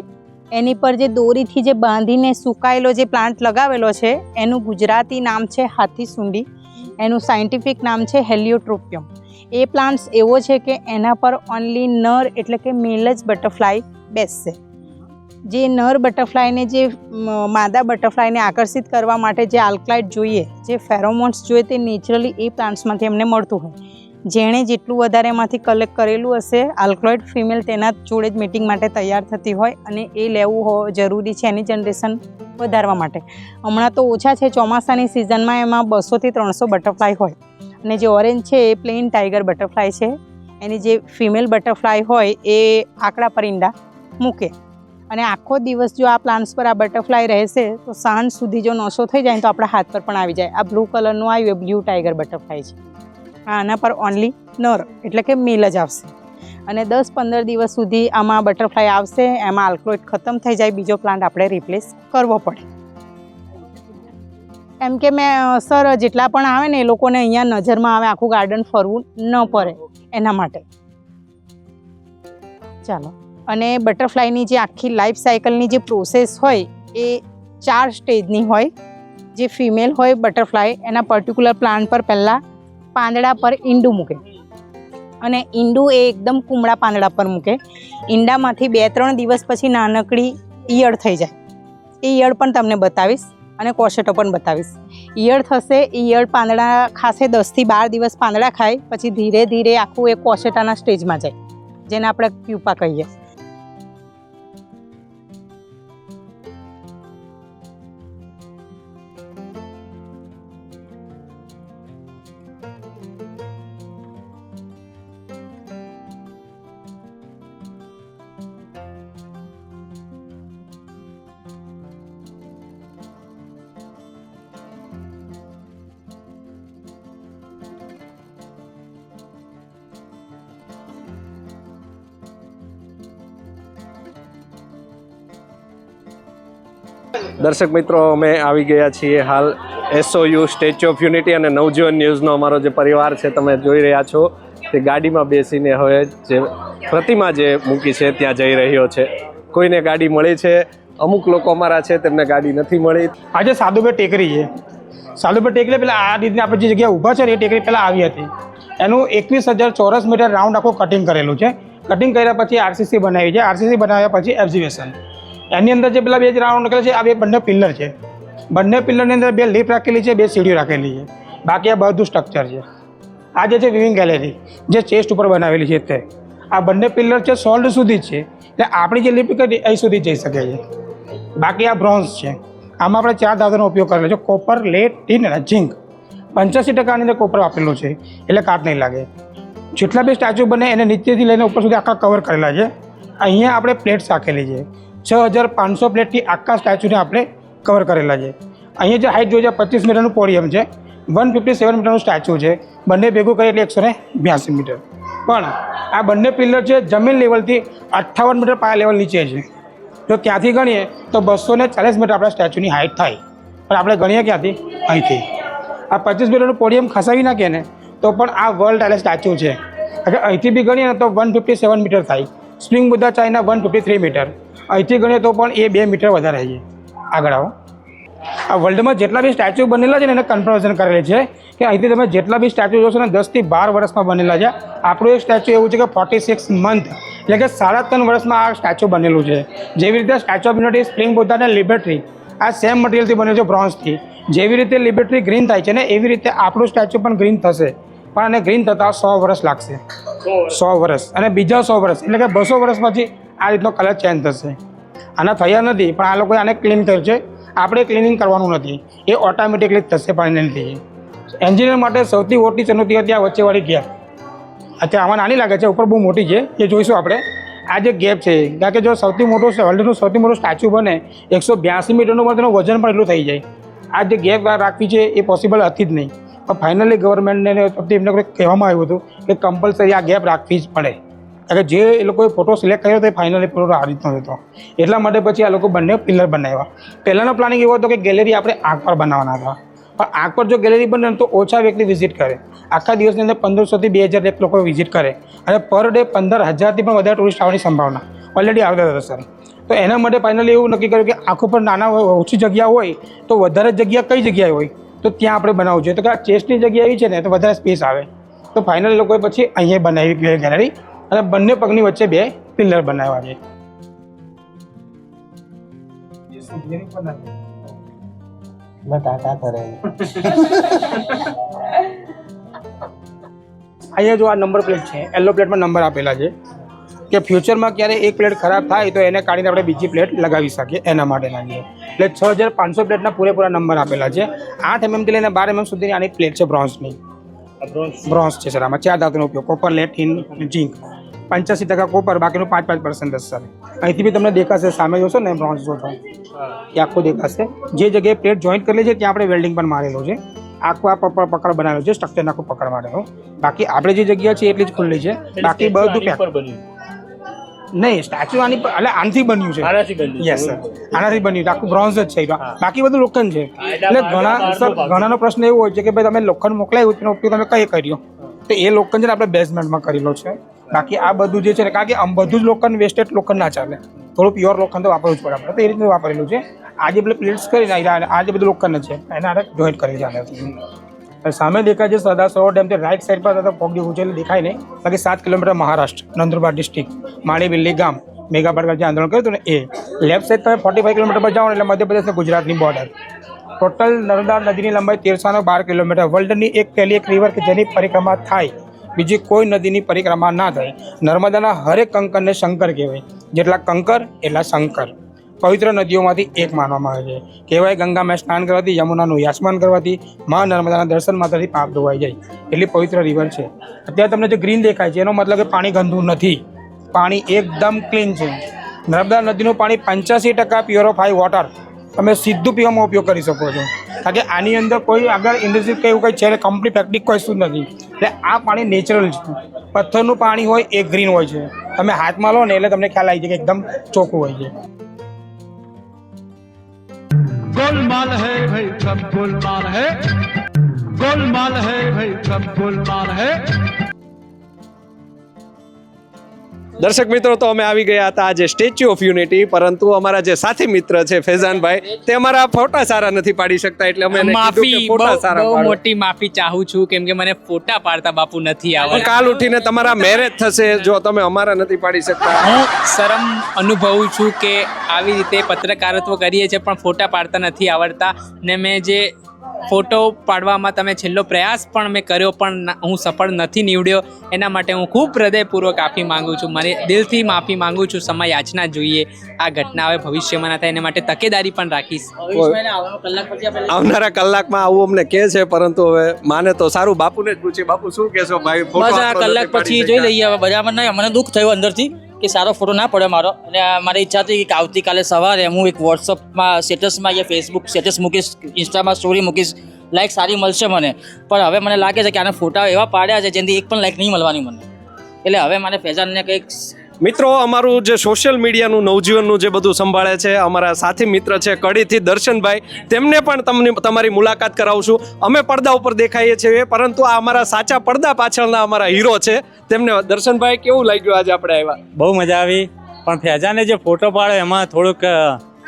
એની પર જે દોરીથી જે બાંધીને સુકાયેલો જે પ્લાન્ટ લગાવેલો છે એનું ગુજરાતી નામ છે હાથીસુંડી, એનું સાયન્ટિફિક નામ છે હેલિયોટ્રોપિયમ. એ પ્લાન્ટ્સ એવો છે કે એના પર ઓનલી નર એટલે કે મેલ જ બટરફ્લાય બેસશે. જે નર બટરફ્લાયને જે માદા બટરફ્લાયને આકર્ષિત કરવા માટે જે આલ્કલાઇડ જોઈએ, જે ફેરોમોન્સ જોઈએ, તે નેચરલી એ પ્લાન્ટ્સમાંથી એમને મળતું હોય. જેણે જેટલું વધારે એમાંથી કલેક્ટ કરેલું હશે આલ્કલોઇડ, ફિમેલ તેના જોડે જ મીટિંગ માટે તૈયાર થતી હોય, અને એ લેવું જરૂરી છે એની જનરેશન વધારવા માટે. હમણાં તો ઓછા છે, ચોમાસાની સિઝનમાં એમાં 200 થી 300 બટરફ્લાય હોય. અને જે ઓરેન્જ છે એ પ્લેન ટાઈગર બટરફ્લાય છે. એની જે ફિમેલ બટરફ્લાય હોય એ આંકડા પર ઈંડા મૂકે, અને આખો દિવસ જો આ પ્લાન્ટ્સ પર આ બટરફ્લાય રહેશે તો સાંજ સુધી જો નશો થઈ જાય તો આપણા હાથ પર પણ આવી જાય. આ બ્લુ કલરનું આવ્યું એ બ્લુ ટાઈગર બટરફ્લાય છે. આના પર ઓનલી નર એટલે કે મેલ જ આવશે. અને 10-15 દિવસ સુધી આમાં બટરફ્લાય આવશે, એમાં આલ્કલોઇડ ખતમ થઈ જાય, બીજો પ્લાન્ટ આપણે રિપ્લેસ કરવો પડે. એમ કે મેં સર જેટલા પણ આવે ને એ લોકોને અહીંયા નજરમાં આવે, આખું ગાર્ડન ફરવું ન પડે એના માટે. ચાલો. અને બટરફ્લાયની જે આખી લાઈફ સાયકલની જે પ્રોસેસ હોય એ 4 સ્ટેજની હોય. જે ફિમેલ હોય બટરફ્લાય એના પર્ટિક્યુલર પ્લાન્ટ પર પહેલાં પાંદડા પર ઈંડું મૂકે, અને ઈંડું એ એકદમ કુમળા પાંદડા પર મૂકે. ઈંડામાંથી 2-3 દિવસ પછી નાનકડી ઈયળ થઈ જાય. એ ઈયળ પણ તમને બતાવીશ અને કોશેટો પણ બતાવીશ. ઈયળ થશે, ઈયળ પાંદડા ખાશે, 10 થી 12 દિવસ પાંદડા ખાય, પછી ધીરે ધીરે આખું એ કોશેટાના સ્ટેજમાં જાય, જેને આપણે પ્યુપા કહીએ. દર્શક મિત્રો, અમે આવી ગયા છીએ હાલ SOU સ્ટેચ્યુ ઓફ યુનિટી અને નવજીવન ન્યૂઝનો અમારો જે પરિવાર છે તમે જોઈ રહ્યા છો તે ગાડીમાં બેસીને હવે જે પ્રતિમા જે મૂકી છે ત્યાં જઈ રહ્યો છે. કોઈને ગાડી મળી છે, અમુક લોકો અમારા છે તેમને ગાડી નથી મળી. આજે સાધુભાઈ ટેકરી છે. સાધુભાઈ ટેકરી પહેલાં આ રીતની આપણે જે જગ્યાએ ઊભા છે ને એ ટેકરી પહેલાં આવી હતી. એનું 21,000 ચોરસ મીટર રાઉન્ડ આખું કટિંગ કરેલું છે. કટિંગ કર્યા પછી RCC બનાવી છે. RCC બનાવ્યા પછી એક્ઝિબિશન. એની અંદર જે પેલા 2 રાઉન્ડ નીકળે છે આ 2 બંને પિલ્લર છે. બંને પિલ્લરની અંદર 2 લીફ રાખેલી છે, 2 સીડીઓ રાખેલી છે. બાકી આ બધું સ્ટ્રક્ચર છે. આ જે છે વિવિંગ ગેલેરી જે ચેસ્ટ ઉપર બનાવેલી છે તે આ બંને પિલ્લર છે સોલ્ડ સુધી જ છે, એટલે આપણી જે લીફ કરી અહીં સુધી જઈ શકે છે. બાકી આ બ્રોન્ઝ છે. આમાં આપણે 4 ધાતુનો ઉપયોગ કરેલો છે: કોપર, લેડ, ટીન અને ઝિંક. 85% અંદર કોપર વાપરેલું છે એટલે કાટ નહીં લાગે. જેટલા બી સ્ટેચ્યુ બને એને નીચેથી લઈને ઉપર સુધી આખા કવર કરેલા છે. અહીંયા આપણે પ્લેટ્સ રાખેલી છે. 6500 પ્લેટથી આખા સ્ટેચ્યુને આપણે કવર કરેલા છે. અહીંયા જે હાઇટ જોઈએ છે 25 મીટરનું પોડિયમ છે, 157 મીટરનું સ્ટેચ્યુ છે. બંને ભેગું કરીએ એટલે 182 મીટર. પણ આ બંને પિલ્લર છે જમીન લેવલથી 58 મીટર પાયા લેવલ નીચે છે. જો ત્યાંથી ગણીએ તો 240 મીટર આપણા સ્ટેચ્યુની હાઇટ થાય, પણ આપણે ગણીએ ક્યાંથી? અહીંથી. આ 25 મીટરનું પોડિયમ ખસાવી નાખીએ ને તો પણ આ વર્લ્ડ એટલે સ્ટેચ્યુ છે. અગર અહીંથી બી ગણીએ ને તો 157 મીટર થાય. Spring Buddha China 153 metre. અહીંથી ગણીએ તો પણ એ 2 મીટર વધારે છે. આગળ આવો. આ વર્લ્ડમાં જેટલા બી સ્ટેચ્યુ બનેલા છે ને એને કન્ફર્મેશન કરેલી છે કે અહીંથી તમે જેટલા બી સ્ટેચ્યુ જોશો ને 10 થી 12 વર્ષમાં બનેલા છે. આપણું એક સ્ટેચ્યુ એવું છે કે 46 મંથ એટલે કે 3.5 વર્ષમાં આ સ્ટેચ્યુ બનેલું છે. જેવી રીતે statue of unity, spring Buddha અને લિબર્ટી આ સેમ મટીરિયલથી બનેલું છે, બ્રોન્ઝથી. જેવી રીતે લિબર્ટી ગ્રીન થાય છે ને એવી રીતે આપણું સ્ટેચ્યુ પણ ગ્રીન થશે, પણ આને ગ્રીન થતાં 100 વર્ષ લાગશે. 100 વર્ષ અને બીજા 100 વર્ષ એટલે કે 200 વર્ષ પછી આ રીતનો કલર ચેન્જ થશે. આના થયા નથી, પણ આ લોકોએ આને ક્લીન કર્યું છે. આપણે ક્લિનિંગ કરવાનું નથી, એ ઓટોમેટિકલી થશે પાણીથી. એન્જિનિયર માટે સૌથી મોટી ચુનૌતી હતી આ વચ્ચેવાળી ગેપ. અત્યારે આમાં નાની લાગે છે, ઉપર બહુ મોટી છે, એ જોઈશું આપણે. આ જે ગેપ છે, કારણ કે જો સૌથી મોટું વર્લ્ડનું સૌથી મોટું સ્ટેચ્યુ બને 182 મીટરનું પણ તેનું વજન પણ એટલું થઈ જાય. આ જે ગેપ રાખવી છે એ પોસિબલ હતી જ નહીં, પણ ફાઇનલી ગવર્મેન્ટને એમને કહેવામાં આવ્યું હતું કે કમ્પલસરી આ ગેપ રાખવી જ પડે. કારણ કે જે એ લોકોએ ફોટો સિલેક્ટ કર્યો તો એ ફાઇનલી ફોટો આ રીતનો હતો. એટલા માટે પછી આ લોકો બંને પિલ્લર બનાવ્યા. પહેલાંનો પ્લાનિંગ એવો હતો કે ગેલેરી આપણે આંખ પર બનાવવાના હતા, પણ આંખ પર જો ગેલેરી બને તો ઓછા વ્યક્તિ વિઝિટ કરે. આખા દિવસની અંદર 1500 થી 2000 લોકો વિઝિટ કરે અને પર ડે 15,000થી પણ વધારે ટુરિસ્ટ આવવાની સંભાવના ઓલરેડી આવતા હતા સર. તો એના માટે ફાઇનલી એવું નક્કી કર્યું કે આંખો પર નાના ઓછી જગ્યા હોય તો વધારે જગ્યા કઈ જગ્યાએ હોય તો ત્યાં આપણે બનાવવું જોઈએ. તો કે આ ચેસ્ટની જગ્યા એવી છે ને તો વધારે સ્પેસ આવે. તો ફાઇનલી લોકોએ પછી અહીંયા બનાવી ગેલેરી અને બંને પગની વચ્ચે 2 પિલ્લર બનાવ્યા છે. અહીંયા જો આ નંબર પ્લેટ છે, યલો પ્લેટમાં નંબર આપેલા છે કે ફ્યુચરમાં ક્યારે એક પ્લેટ ખરાબ થાય તો એને કાઢીને આપણે બીજી પ્લેટ લગાવી શકીએ એના માટેના છે. એટલે 6500 પ્લેટના પૂરેપૂરા નંબર આપેલા છે. 8 mm થી લઈને 12 mm સુધીની આની પ્લેટ છે બ્રોન્ઝની. બ્રોન્ઝ છે સર. આમાં 4 ધાતુનો ઉપયોગ: કોપર, લેડ, ટીન અને ઝિંક. 85% કોપર, બાકીનું 5% સર. અહીંથી બી તમને દેખાશે, સામે જોશો ને બ્રોન્ઝ જોશો એ આખું દેખાશે. જે જગ્યાએ પ્લેટ જોઈન્ટ કરેલી છે ત્યાં આપણે વેલ્ડિંગ પણ મારેલું છે. આખું આ પકડ બનાવેલું છે, સ્ટ્રક્ચર આખું પકડ માટેનું. બાકી આપણે જે જગ્યા છે એટલી જ ખુલ્લી છે, બાકી બધું નહીં. સ્ટેચ્યુ આની એટલે આનાથી બન્યું છે. યસ સર, આનાથી બન્યું આખું બ્રોન્ઝ જ છે. બાકી બધું લોખંડ છે. એટલે ઘણાનો પ્રશ્ન એવો હોય છે કે ભાઈ તમે લોખંડ મોકલાયું તેનો ઉપયોગ તમે કઈ કર્યો, તો એ લોખંડ છે ને આપણે બેઝમેન્ટમાં કરેલો છે. બાકી આ બધું જે છે ને, કારણ કે આમ બધું જ લોખંડ વેસ્ટેડ લોખંડ ના ચાલે, થોડું પ્યોર લોખંડ તો વાપરવું જ પડે આપણે, તો એ રીતનું વાપરેલું છે. આ જે પ્લેટ્સ કરીને આ જે બધું લોખંડ છે એના હારે જોઈન્ટ કરી છે. સામે દેખાય છે સરદાર સરોવર ડેમ, તે રાઈટ સાઈડ પર પગ જેવું છે એટલે દેખાય નહીં. બાકી 7 કિલોમીટર મહારાષ્ટ્ર, નંદુરબાર ડિસ્ટ્રિક્ટ, માળીબિલ્લી ગામ, મેગા પાટકર જે આંદોલન કર્યું હતું ને એ. લેફ્ટ સાઈડ તમે 45 કિલોમીટર પર જાઓ એટલે મધ્યપ્રદેશ ને ગુજરાતની બોર્ડર. ટોટલ નર્મદા નદીની લંબાઈ 1312 કિલોમીટર. વર્લ્ડની પહેલી એક રિવર કે જેની પરિક્રમા થાય, બીજી કોઈ નદીની પરિક્રમા ના થાય. નર્મદાના હરેક કંકરને શંકર કહેવાય, જેટલા કંકર એટલા શંકર. પવિત્ર નદીઓમાંથી એક માનવામાં આવે છે. કહેવાય ગંગામાં સ્નાન કરવાથી, યમુનાનું યાસમાન કરવાથી, મા નર્મદાના દર્શન માત્રથી પાપ ધોવાઈ જાય. એટલી પવિત્ર રિવર છે. અત્યારે તમને જે ગ્રીન દેખાય છે એનો મતલબ કે પાણી ગંદુ નથી, પાણી એકદમ ક્લીન છે. નર્મદા નદીનું પાણી 85% પ્યોરિફાઈ વોટર, તમે સીધું પીવામાં ઉપયોગ કરી શકો છો. કારણ કે આની અંદર કોઈ આગળ ઇન્ડસ્ટ્રી કે એવું કંઈ છે, કંપની ફેક્ટરી કોઈ શું નથી. એટલે આ પાણી નેચરલ છે. પથ્થરનું પાણી હોય એ ગ્રીન હોય છે, તમે હાથમાં લો ને એટલે તમને ખ્યાલ આવી જાય કે એકદમ ચોખ્ખું હોય છે. गोलमाल है भाई सब गोलमाल है, गोलमाल है भाई सब गोलमाल है. દર્શક મિત્રો, તો અમે આવી ગયા હતા આજે સ્ટેચ્યુ ઓફ યુનિટી, પરંતુ અમારા જે સાથી મિત્ર છે ફેઝાનભાઈ, તે અમારા ફોટા સારા નથી પાડી શકતા, એટલે અમે એને કીધું કે માફી, ફોટા સારા બહુ પાડો. મોટી માફી ચાહું છું, કેમ કે મને ફોટા પાડતા બાપુ નથી પણ આવડતા. કાલ ઉઠીને તમારા મેરેજ થશે જો તમે અમારા નથી પાડી શકતા. હું શરમ અનુભવું છું કે આવી રીતે પત્રકારત્વ કરીએ છીએ પણ ફોટા પાડતા નથી આવડતા. ને મેં જે ફોટો પાડવામાં તમે છેલ્લો પ્રયાસ પણ મેં કર્યો પણ હું સફળ નથી નીવડ્યો. એના માટે હું ખૂબ હૃદયપૂર્વક માફી માંગુ છું, મારી દિલથી માફી માંગુ છું. સમય યાચના જોઈએ, આ ઘટના હવે ભવિષ્યમાં ના થાય એના માટે તકેદારી પણ રાખીશ. આવનારા કલાકમાં આવું અમને કહે છે, પરંતુ હવે માને તો સારું. બાપુને જ પૂછીએ, બાપુ શું કહેશો ભાઈ? ફોટો બસ આ આપણો કલાક નથી પાડી પછી જોઈ શકતા. લઈએ હવે બરાબર. નહીં, મને દુઃખ થયું અંદરથી કે સારો ફોટો ના પડ્યો મારો. અને મારી ઈચ્છા હતી કે આવતીકાલે સવારે હું એક વોટ્સઅપમાં સ્ટેટસમાં યા ફેસબુક સ્ટેટસ મૂકીશ, ઇન્સ્ટામાં સ્ટોરી મૂકીશ, લાઈક સારી મળશે મને. પણ હવે મને લાગે છે કે આના ફોટા એવા પાડ્યા છે જેનાથી એક પણ લાઈક નહીં મળવાની મને. એટલે હવે મારે ફેઝાનને કંઈક મિત્રો, અમારું જે સોશિયલ મીડિયાનું નવજીવનનું જે બધું સંભાળે છે, અમારા સાથી મિત્ર છે કડીથી દર્શનભાઈ, તેમને પણ તમારી મુલાકાત કરાવશું. અમે પડદા ઉપર દેખાઈએ છીએ, પરંતુ આ અમારા સાચા પડદા પાછળના અમારા હીરો છે. તેમને દર્શનભાઈ, કેવું લાગ્યું આજે આપણે આવ્યા? બહુ મજા આવી, પણ ફેજાને જે ફોટો પાડ્યો એમાં થોડુંક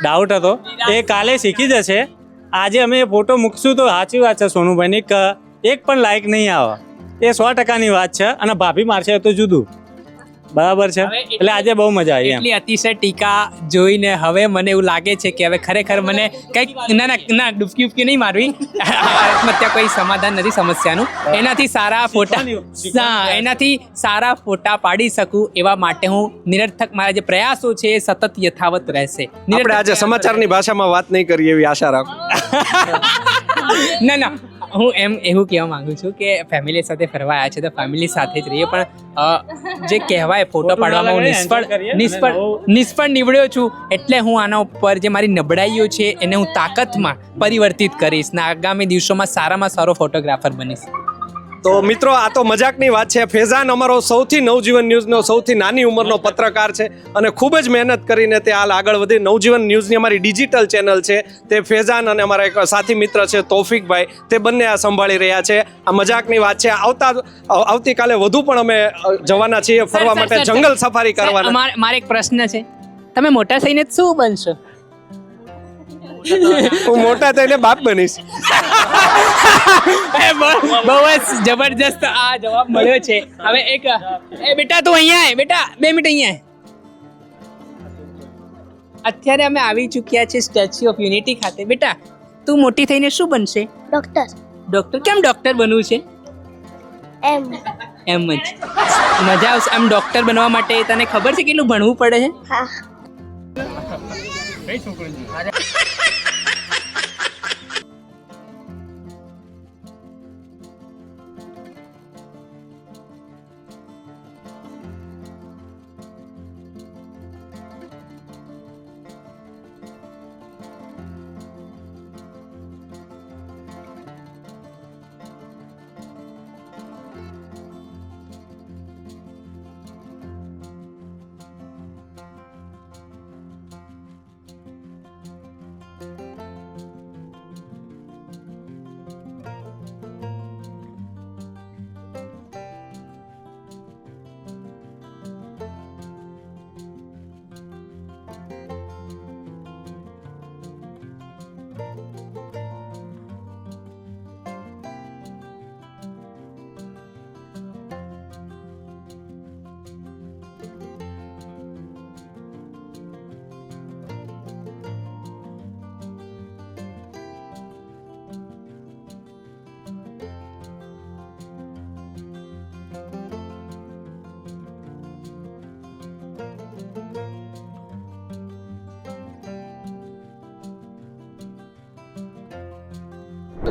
ડાઉટ હતો, એ કાલે શીખી જશે. આજે અમે ફોટો મૂકશું તો સાચી વાત છે સોનુભાઈની, એક પણ લાઈક નહીં આવે, એ 100%ની વાત છે. અને ભાભી મારશે તો જુદું, બરાબર છે. એટલે આજે બહુ મજા આવી. એટલી અતિશય ટીકા જોઈને હવે મને એવું લાગે છે કે હવે ખરેખર મને કંઈક ના ડૂબકી નહીં મારવી. આત્મહત્યા કોઈ સમાધાન નથી સમસ્યાનું. એનાથી સારા ફોટા પાડી શકું એવા માટે હું નિરર્થક મારા જે પ્રયાસો છે એ સતત યથાવત રહેશે. આપણે આજે સમાચારની ભાષામાં વાત નહીં કરીએ એવી આશા રાખું. ના, હું એવું કહેવા માંગુ છું કે ફેમિલી સાથે ફરવા આવ્યા છે તો ફેમિલી સાથે જ રહીએ, પણ જે કહેવાય ફોટો પાડવામાં હું નિષ્ફળ નીવડ્યો છું. એટલે હું આના ઉપર જે મારી નબળાઈઓ છે એને હું તાકાતમાં પરિવર્તિત કરીશ ને આગામી દિવસોમાં સારામાં સારો ફોટોગ્રાફર બનીશ. તો મિત્રો, આ તો મજાકની વાત છે. ફેઝાન અમારો સૌથી નવજીવન ન્યૂઝનો સૌથી નાની ઉંમરનો પત્રકાર છે અને ખૂબ જ મહેનત કરીને તે હાલ આગળ વધી. નવજીવન ન્યૂઝની અમારી ડિજિટલ ચેનલ છે, તે ફેઝાન અને અમારા એક સાથી મિત્ર છે તૌફિકભાઈ, તે બંને આ સંભાળી રહ્યા છે. આ મજાકની વાત છે. આવતીકાલે વધુ પણ અમે જવાના છીએ ફરવા માટે, જંગલ સફારી કરવાના. મારે એક પ્રશ્ન છે, તમે મોટા થઈને શું બનશો? હું મોટા થઈને બાપ બનીશ. બહુ જ જબરજસ્ત આ જવાબ મળ્યો છે. હવે એક બેટા તું અહીંયા આય, બેટા 2 મિનિટ અહીંયા આય. અત્યારે અમે આવી ચૂક્યા છે સ્ટેચ્યુ ઓફ યુનિટી ખાતે. બેટા તું મોટી થઈને શું બનશે? ડોક્ટર. કેમ ડોક્ટર બનવું છે? એમ જ મજા આવશે. આમ ડોક્ટર બનવા માટે તને ખબર છે કેટલું ભણવું પડે છે?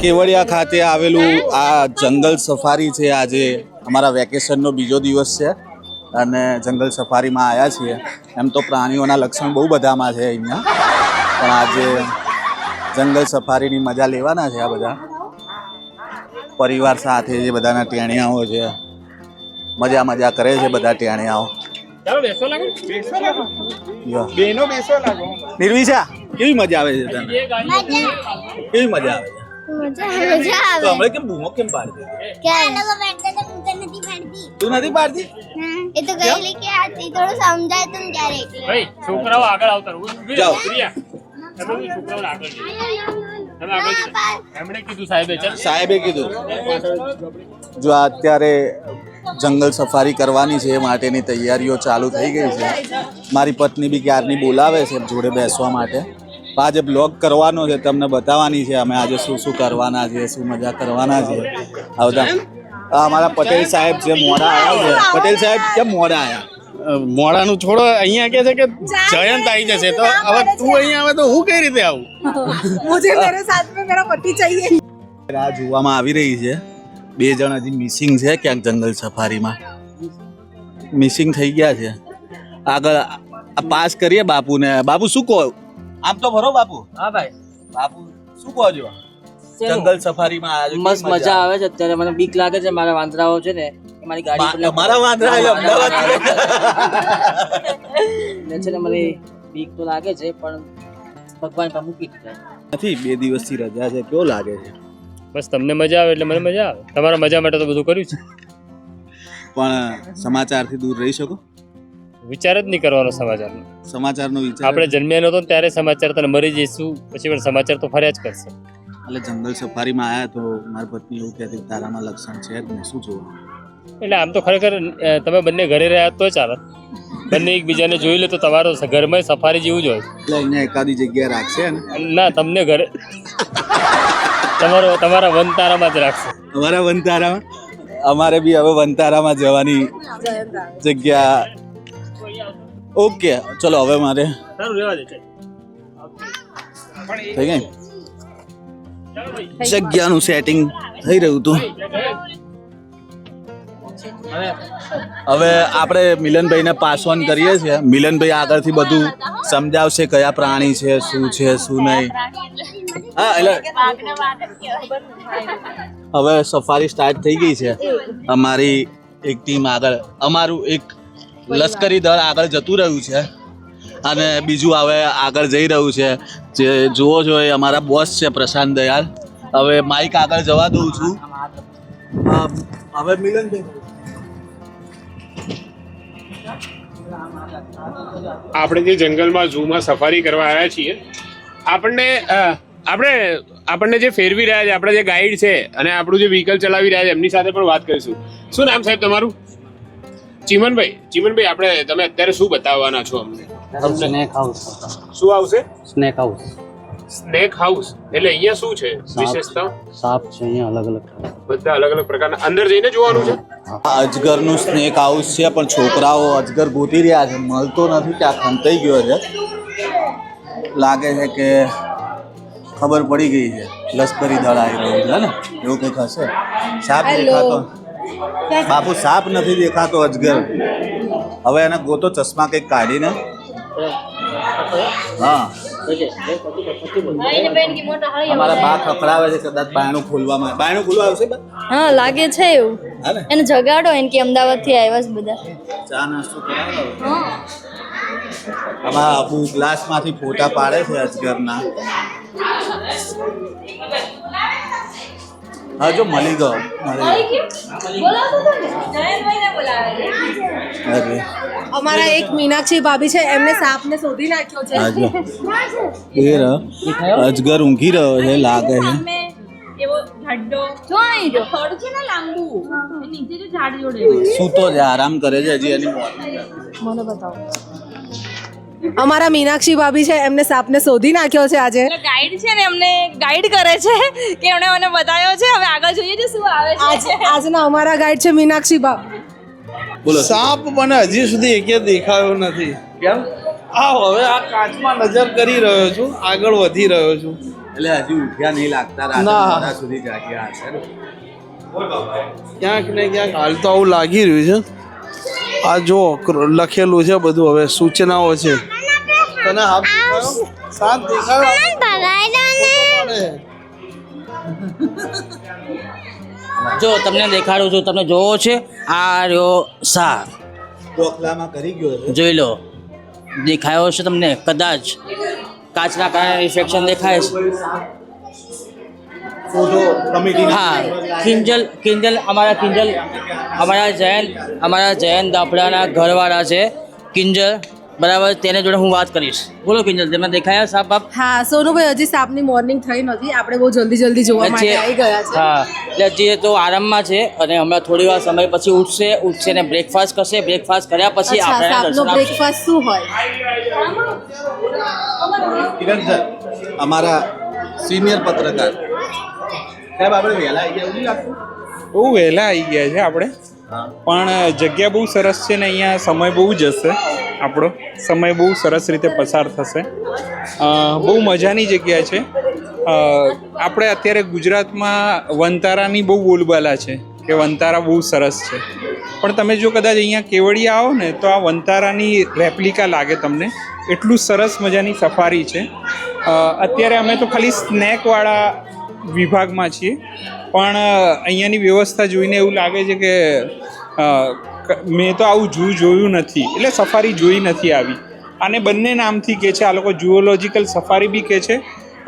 કેવડિયા ખાતે આવેલું આ જંગલ સફારી છે. આજે અમારા વેકેશનનો બીજો દિવસ છે અને જંગલ સફારીમાં આવ્યા છીએ. એમ તો પ્રાણીઓના લક્ષણ બહુ બધામાં છે અહીંયા, પણ આજે જંગલ સફારીની મજા લેવાના છે. આ બધા પરિવાર સાથે જે બધાના ટેણિયાઓ છે, મજા કરે છે બધા ટેણિયાઓ. નિર્વિશા, કેવી મજા આવે છે તને? કેવી મજા આવે છે? તો હમણાં કેમ બૂમો કેમ પાડતી? તું નથી પાડતી? એ તો ગઈ લેકે આતી થોડું સમજાય તું ક્યારે ભાઈ છોકરાઓ આગળ આવતા રહો. જાઓ. પ્રિયા, તમે બી છોકરાઓને આગળ જજો. તમે આગળ જજો. એમણે કીધું સાહેબે કીધું જો અત્યારે જંગલ સફારી કરવાની છે એ માટેની તૈયારીઓ ચાલુ થઈ ગઈ છે. મારી પત્ની બી ક્યારની બોલાવે છે જોડે બેસવા માટે. આજે બ્લોગ કરવાનો છે, તમને બતાવવાની છે અમે આજે શું શું કરવાના છે, શું મજા કરવાના છે. આવતા અમારા પટેલ સાહેબ છે, મોડા આવ્યા છે. પટેલ સાહેબ કેમ મોડા આવ્યા? મોડાનું છોડો, અહીંયા કે છે કે જયંત આવી જશે, તો હવે તું અહીંયા આવે તો હું કઈ રીતે આવું? મુझे मेरे साथ में मेरा पति चाहिए. આ જોવામાં આવી રહી છે. 2 જણ હજી મિસિંગ છે ક્યાંક જંગલ સફારીમાં મિસિંગ થઈ ગયા છે. આગળ પાસ કરીએ બાપુને. બાપુ શું કહો? આમ તો ભરો બાપુ. હા ભાઈ, બાપુ શું કહો છો? જંગલ સફારીમાં આવ્યા છો, મસ્ત મજા આવે છે. અત્યારે મને બીક લાગે છે, મારા વાંદરાઓ છે ને એ મારી ગાડી મારા વાંદરા અમદાવાદ છે ને, મને બીક તો લાગે છે, પણ ભગવાન પર મૂકી દીધા નથી. 2 દિવસથી રજા છે, કેવો લાગે છે? બસ તમને મજા આવે એટલે મને મજા આવે. તમારા મજા માટે તો બધું કર્યું છે. પણ સમાચારથી દૂર રહી શકો? વિચાર જ નહીં કરવાનો સમાચારનો. સમાચારનો વિચાર આપણે જન્મ્યા નહોતો ને ત્યારે સમાચાર, તને મરી જઈશું પછી પણ સમાચાર તો ફર્યા જ કરશે. એટલે જંગલ સફારીમાં આવ્યા તો મારી પત્ની એવું કહેતી તારામાં લક્ષણ છે જ ને, શું જોવા? એટલે આમ તો ખરેખર તમે બંને ઘરે રહ્યા તો ચાલે. બંને એકબીજાને જોઈ લે તો તમારો ઘરમાં સફારી જેવું જ હોય. એટલે અહીંયા એકાદી જગ્યાએ રાખશે ને? ના, તમને ઘરે તમારા વનતારામાં જ રાખશે. અમારા વનતારામાં? અમારે બી હવે વનતારામાં જવાની જગ્યા. ઓકે ચલો, હવે મારે સારું રહેવા દે. થઈ ગઈ જગ્યાનું સેટિંગ થઈ રહ્યું હતું. હવે આપણે મિલનભાઈને પાસ ઓન કરીએ છીએ. મિલનભાઈ આગળથી બધું સમજાવશે કયા પ્રાણી છે, શું છે, શું નહીં. હા, એટલે હવે સફારી સ્ટાર્ટ થઈ ગઈ છે. અમારી એક ટીમ આગળ, અમારું એક લશ્કરી દળ આગળ જતું રહ્યું છે અને બીજું હવે આગળ જઈ રહ્યું છે. જે જુઓ છો એ અમારા બોસ છે પ્રશાંત દયાલ. હવે માઇક આગળ જવા દઉં છું. હવે મિલનભાઈ, આપણે જે જંગલમાં ઝૂમાં સફારી કરવા આવ્યા છીએ, આપણને જે ફેરવી રહ્યા છે, આપણા જે ગાઈડ છે અને આપણું જે વ્હીકલ ચલાવી રહ્યા છે એમની સાથે પણ વાત કરીશું. શું નામ સાહેબ તમારું? ચીમનભાઈ, આપણે તમે અત્યારે શું બતાવવાના છો અમને? Snake house. શું આવશે? Snake house. સ્નેક હાઉસ એટલે અહીંયા શું છે વિશેષતા? સાપ છે અહીંયા અલગ અલગ, બધા અલગ અલગ પ્રકારના. અંદર જઈને જોવાનું છે. અજગરનું સ્નેક હાઉસ છે, પણ છોકરાઓ અજગર ગોતી રહ્યા છે, મળતો નથી. ત્યાં ખંતાઈ ગયો છે. લાગે છે કે ખબર પડી ગઈ છે, લશ્કરી દળ આવી રહ્યું છે ને, એવું કંઈક હશે. સાપ દેખાતો બાપુ, સાપ નથી દેખાતો, અજગર. હવે એને ગોતો, ચશ્મા કંઈક કાઢીને. હા, અમારા બા ખખડાવે છે, કદાચ બાયણું ખોલવામાં. બાયણું ખોલવા આવશે? હા, લાગે છે એવું. એને જગાડો એને કે અમદાવાદ થી આવ્યા છે બધા. ચા નાસ્તો કરાવો. આમાં આબુ ગ્લાસમાંથી ફોટા પાડે છે અજગરના. હા, જો મળી ગયો. અરે અમારા એક મીનાક્ષી ભાભી છે, એમને સાપને શોધી નાખ્યો છે. અજગર ઊંઘી રહ્યો છે લાગે છે. સૂતો છે, આરામ કરે છે હજી. એની મને બતાવો. અમારા મીનાક્ષી ભાભી છે, એમને સાપને શોધી નાખ્યો છે આજે. ગાઈડ છે ને, એમને ગાઈડ કરે છે કે એમણે મને બતાવ્યો છે. હવે આગળ જોઈએ છે શું આવે છે. આજના અમારા ગાઈડ છે મીનાક્ષી ભાભી. બોલો. સાપ મને હજી સુધી એકે દેખાયો નથી. કેમ? હવે આ કાચમાં નજર કરી રહ્યો છું, આગળ વધી રહ્યો છું. એટલે હજી ઉઠ્યા નહીં લાગતા, રાત્રે ના. મોડા સુધી જાગ્યા હશે ને. ક્યાંક ને ક્યાંક હાલ તો આવું લાગી રહ્યું છે. આ જો લખેલું છે બધું, હવે સૂચનાઓ છે. તને હાફ દેખાયો? સાત દેખાયો? જો તમને દેખાડું છું, તમને જોવો છે આ રહ્યો સાપ, ડોકલામાં કરી ગયો છે. જોઈ લો, દેખાયો છે તમને? કદાચ કાચના કારણે રિફ્લેક્શન દેખાય છે. ફોટો કમિટી હા, કિંજલ અમારા જયંત દાફડાના ઘરવાળા છે કિંજલ, બરાબર. તેને જોડે હું વાત કરીશ. બોલો કિંજલ, તમને દેખાયા સાપ બાપ? હા સોનુભાઈ, હજી સાપની મોર્નિંગ થઈ નથી, આપણે બહુ જલ્દી જોવા માટે આવી ગયા છે. હા, એટલે હજી તો આરામમાં છે અને હમણાં થોડી વાર સમય પછી ઉઠશે ને બ્રેકફાસ્ટ કરશે. બ્રેકફાસ્ટ કર્યા પછી આપણે સાપનો દર્શન આપશે. બ્રેકફાસ્ટ શું હોય? કિરણ સર, અમારા સિનિયર પત્રકાર સાહેબ, આપણે વહેલા આવી ગયા એવું નહીં લાગતું? બહુ વહેલા આવી ગયા છે આપણે, પણ જગ્યા બહુ સરસ છે ને અહીંયા સમય બહુ જશે. આપણો સમય બહુ સરસ રીતે પસાર થશે. બહુ મજાની જગ્યા છે. આપણે અત્યારે ગુજરાતમાં વનતારાની બહુ બોલબાલા છે કે વનતારા બહુ સરસ છે, પણ તમે જો કદાચ અહીંયા કેવડિયા આવો ને તો આ વનતારાની રેપ્લિકા લાગે તમને. એટલું સરસ મજાની સફારી છે. અત્યારે અમે તો ખાલી સ્નેકવાળા વિભાગમાં છીએ, પણ અહીંયાની વ્યવસ્થા જોઈને એવું લાગે છે કે મેં તો આવું જોયું નથી, એટલે સફારી જોઈ નથી આવી. આને બંને નામથી કહે છે આ લોકો, જુઓલોજિકલ સફારી બી કહે છે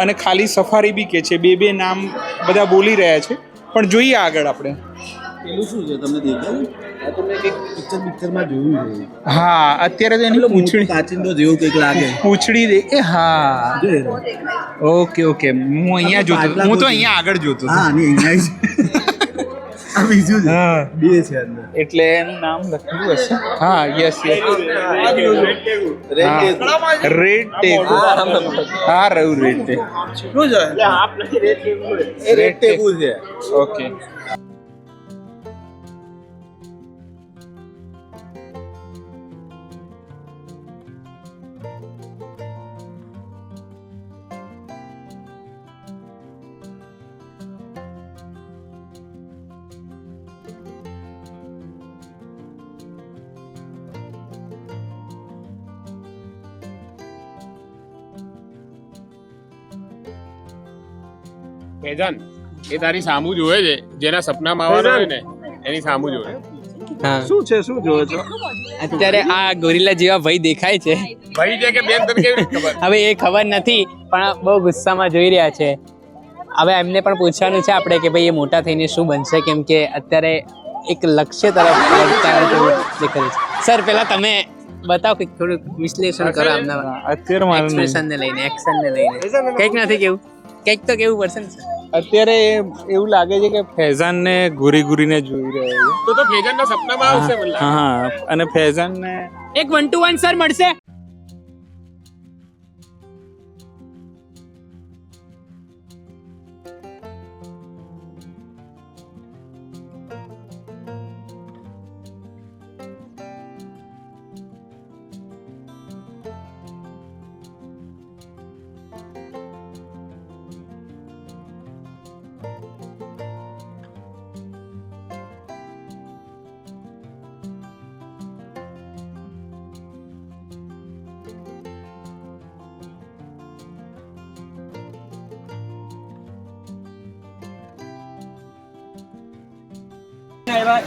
અને ખાલી સફારી બી કહે છે. બે નામ બધા બોલી રહ્યા છે, પણ જોઈએ આગળ આપણે. પેલું શું છે તમને દેખાયું? આ તો મેં કંઈક પિક્ચરમાં જોયું છે. હા, અત્યારે તો એની પૂંછડી કાચિંદો જેવું કંઈક લાગે. પૂંછડી હા, ઓકે હું અહીંયા જોતો, હું તો અહીંયા આગળ જોતો. હા, અહીંયા આ બીજું છે. હા, બે છે અંદર. એટલે એનું નામ લખેલું હશે. હા, યસ રેડ ટેગુ. હા, રહ્યું રેડ ટેગુ. શું છે? રેડ ટેગુ છે. ઓકે. ફેજાન, એ તારી સામું જોવે છે, જેના સપનામાં આવવાના હોય ને એની સામું જોવે. શું છે? શું જોવે છો? અત્યારે આ ગોરીલા જેવા ભાઈ દેખાય છે. ભાઈ છે કે બેન, તને કેવી રીતે ખબર? હવે એ ખબર નથી, પણ બહુ ગુસ્સામાં જોઈ રહ્યા છે. હવે એમને પણ પૂછવાનું છે આપણે કે ભાઈ એ મોટા થઈને શું બનશે, કેમ કે અત્યારે એક લક્ષ્ય તરફ વળતા દેખાય છે. સર, પહેલા તમે બતાવો કે થોડુંક વિશ્લેષણ કરો આમના અત્યારે એક્સપ્રેશનને લઈને, એક્શનને લઈને. કંઈક નથી કેવું, કંઈક તો કેવું પડશે ને સર. અત્યારે એવું લાગે છે કે ફૈઝાનને ઘૂરીને જોઈ રહ્યા છે. તો ફેજાનના સપનામાં આવશે મને લાગે. હા, અને ફૈઝાનને એક 1 to 1 સર મળશે.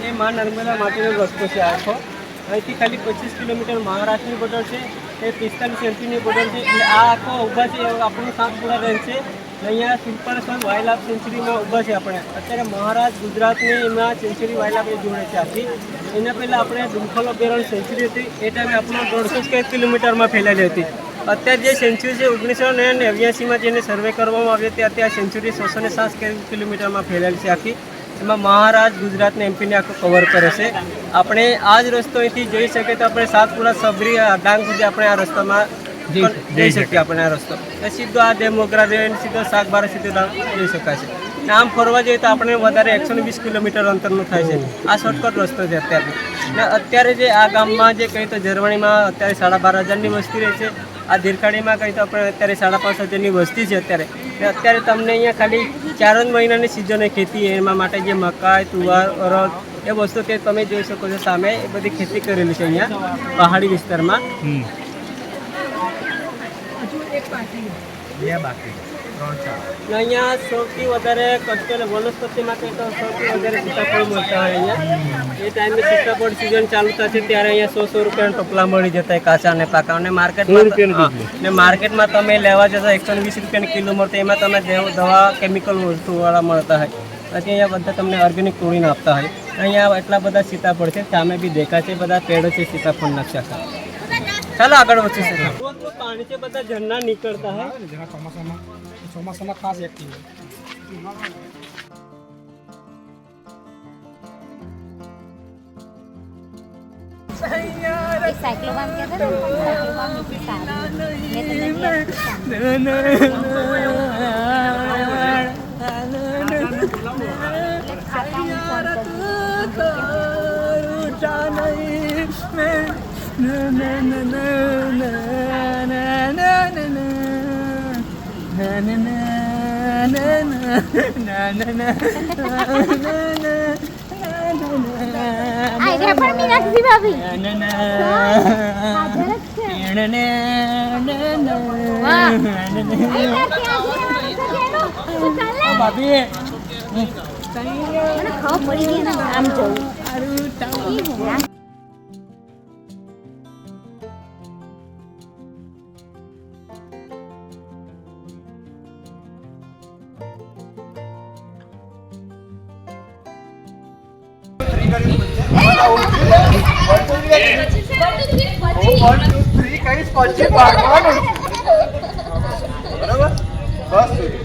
એ માં નર્મદા માટેનો રસ્તો છે આખો. અહીંથી ખાલી 25 કિલોમીટર મહારાષ્ટ્રની બોર્ડર છે, એ 45 એમપીની બોર્ડર છે. એટલે આ આખો ઊભા છે આપણું સાતપુરા રેન્જ છે. અહીંયા સિમ્પલેશ્વર વાઇલ્ડ લાઇફ સેન્ચુરીમાં ઊભા છે આપણે. અત્યારે મહારાષ્ટ્ર ગુજરાતની એમાં સેન્ચુરી વાઇલ્ડ લાઇફ જોડે છે આખી. એના પહેલાં આપણે ડુમખલ અભયારણ્ય સેન્ચુરી હતી, એ ટાઈમે આપણો 150 કિલોમીટરમાં ફેલાયેલી હતી. અત્યારે જે સેન્ચુરી છે 1989માં જેને સર્વે કરવામાં આવ્યો તે અત્યારે સેન્ચુરી 607 કિલોમીટરમાં ફેલાયેલી છે આખી. એમાં મહારાષ્ટ્ર, ગુજરાત ને એમપીને આખું કવર કરે છે. આપણે આ જ રસ્તો અહીંથી જઈ શકીએ તો આપણે સાતપુરા, સબરી, ડાંગ સુધી આપણે આ રસ્તામાં જઈ શકીએ. આપણે આ રસ્તો સીધો આ ડેમોગ્રા રેન્જ, સીધો શાકબારા, સીધો ડાંગ જઈ શકાય છે. આમ ફરવા જઈએ તો આપણે વધારે 120 કિલોમીટર અંતરનું થાય છે. આ શોર્ટકટ રસ્તો છે અત્યારે. ને અત્યારે જે આ ગામમાં જે કંઈ તો ઝરવાણીમાં અત્યારે 12,500ની વસ્તી રહે છે. આ ધીરકાડીમાં કંઈ તો આપણે અત્યારે 5,500ની વસ્તી છે અત્યારે. ને અત્યારે તમને અહીંયા ખાલી 4 જ મહિનાની સિઝન ખેતી એમાં માટે જે મકાઈ તુવાર અરદ એ વસ્તુ તે તમે જોઈ શકો છો સામે એ બધી ખેતી કરેલી છે અહીંયા પહાડી વિસ્તારમાં. ને અહીંયા સૌથી વધારે કચ્છ વનસ્પતિમાં કંઈ તો સૌથી વધારે સીતાફળ મળતા હોય અહીંયા. એ ટાઈમે સીતાફળ સિઝન ચાલુ થશે ત્યારે અહીંયા 100 રૂપિયાના ટોપલા મળી જતા હોય કાચા અને પાકા. અને માર્કેટમાં તમે લેવા જતા 120 રૂપિયાની કિલો મળતા એમાં તમે દવા કેમિકલ વસ્તુવાળા મળતા હોય. પછી અહીંયા બધા તમને ઓર્ગેનિક તોડીને આપતા હોય. અહીંયા એટલા બધા સીતાફળ છે સામે બી દેખાય છે બધા પેડો છે સીતાફળના છે. ચાલો આગળ વધીશું. પાણી છે બધા ઝરણા નીકળતા હોય ચોમાસામાં ખાસ એક્ટિવ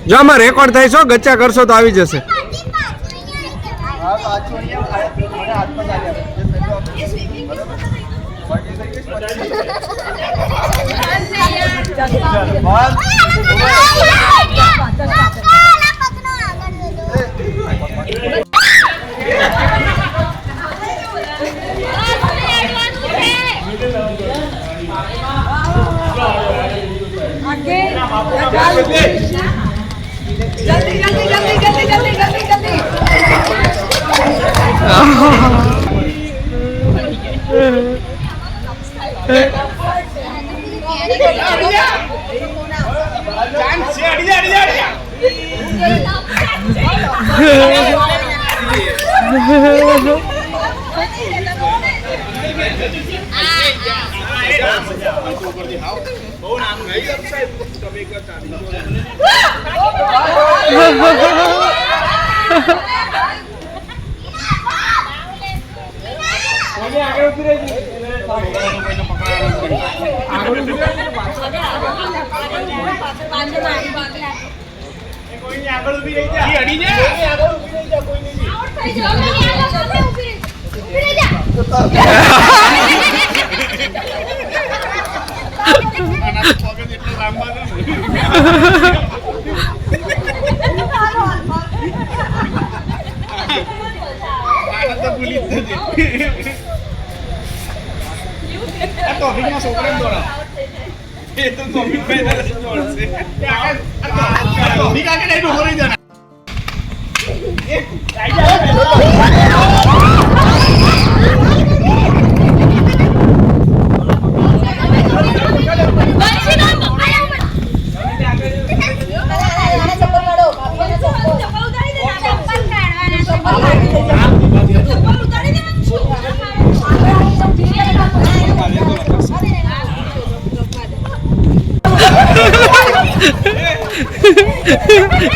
જો આમાં રેકોર્ડ થાય છો ગચ્ચા કરશો તો આવી જશે.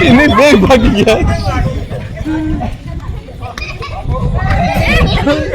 इन्हें देख भाग गया Betul,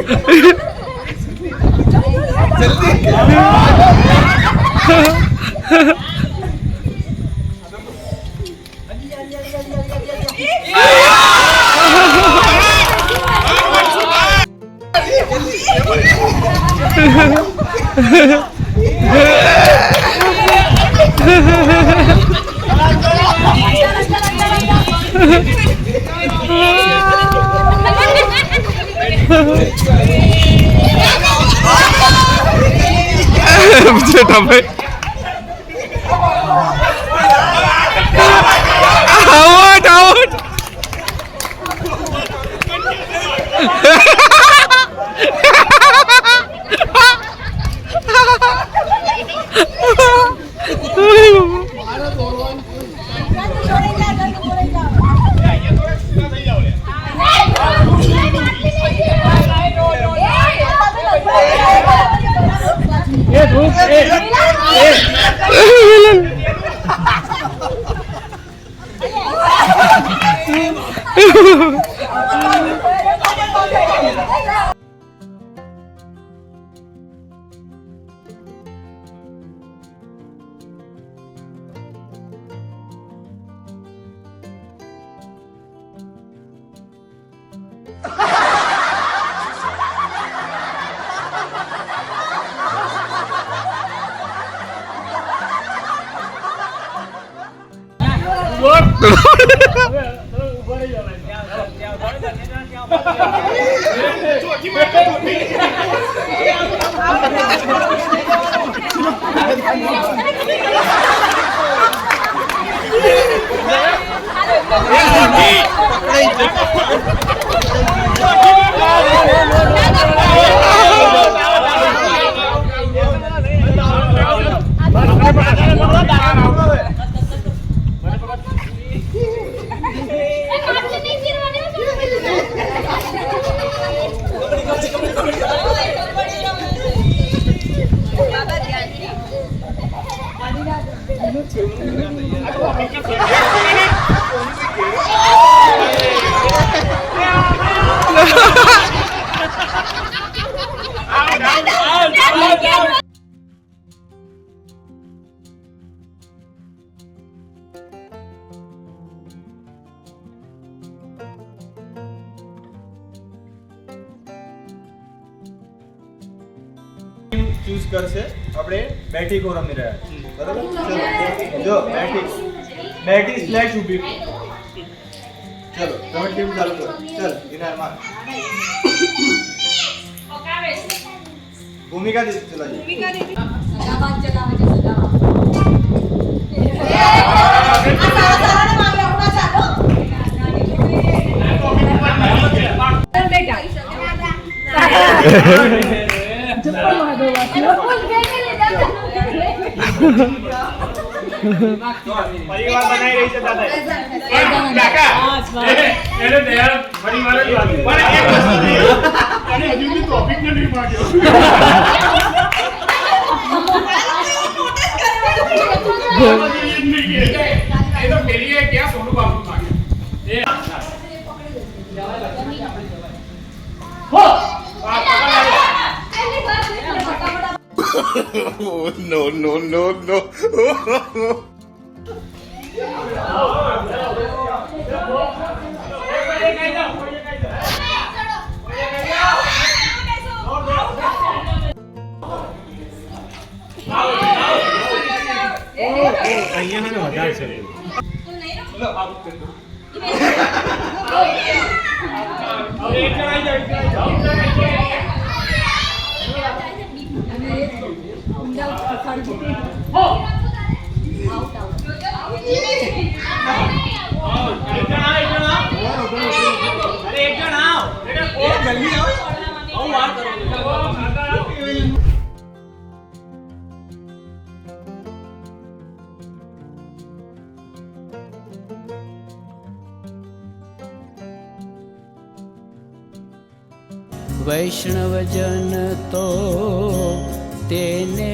ચૂઝ કરશે. આપણે બેટિકો રમી રહ્યા છીએ, બરાબર? ચલો જો બેટી સ્લેશ ઊભી. ચલો તમે ટીમ ચાલુ કરો. ચલ વિનાર માર. ભૂમિકા દીધી ચલાજો. ભૂમિકા દીધી સગાવાત ચલાવે છે સગાવાત. પરિવાર બનાવી રહી છે દાદા. કાકા એને તૈયાર પરિવાર જ વાત. પણ એક વસ્તુ અને હજુ બી ટોપિક નથી માંગ્યો. એ તો પેલી ક્યાં સોનું બાપુ માંગ્યો. No, no, no, no. અહીંયા વધારે છે. વૈષ્ણવજન તો તેને